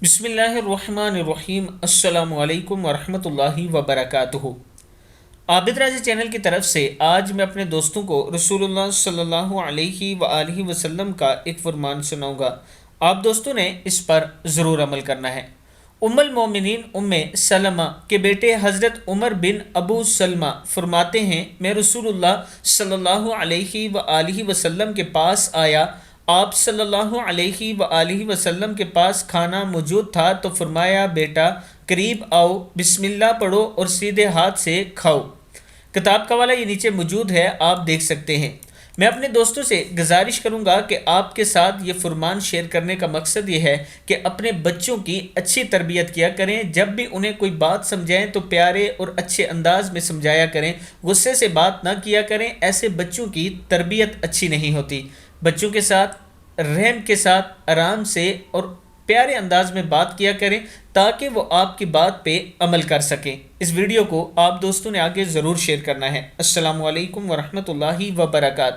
बिस्मिल्लाहिर्रहमानिर्रहीम। अस्सलामु अलैकुम वरहमतुल्लाहि वबरकातुहू। आबिद राजा चैनल की तरफ से आज मैं अपने दोस्तों को रसूलुल्लाह सल्लल्लाहु अलैहि वआलिहि वसल्लम का एक फरमान सुनाऊंगा। आप दोस्तों ने इस पर ज़रूर अमल करना है। उम्मुल मोमिनीन उम्मे सलमा के बेटे हज़रत उमर बिन अबू सलमा फरमाते हैं, मैं रसूलुल्लाह सल्लल्लाहु अलैहि वआलिहि वसल्लम के पास आया। आप सल्लल्लाहु अलैहि वआलिहि वसल्लम के पास खाना मौजूद था तो फरमाया, बेटा करीब आओ, बिस्मिल्लाह पढ़ो और सीधे हाथ से खाओ। किताब का वाला ये नीचे मौजूद है, आप देख सकते हैं। मैं अपने दोस्तों से गुजारिश करूंगा कि आपके साथ ये फरमान शेयर करने का मकसद ये है कि अपने बच्चों की अच्छी तरबियत किया करें। जब भी उन्हें कोई बात समझाएं तो प्यारे और अच्छे अंदाज में समझाया करें, गुस्से से बात ना किया करें। ऐसे बच्चों की तरबियत अच्छी नहीं होती। बच्चों के साथ रहम के साथ आराम से और प्यारे अंदाज में बात किया करें ताकि वो आपकी बात पे अमल कर सकें। इस वीडियो को आप दोस्तों ने आगे ज़रूर शेयर करना है। अस्सलामु अलैकुम वरहमतुल्लाहि वबरकातुहू।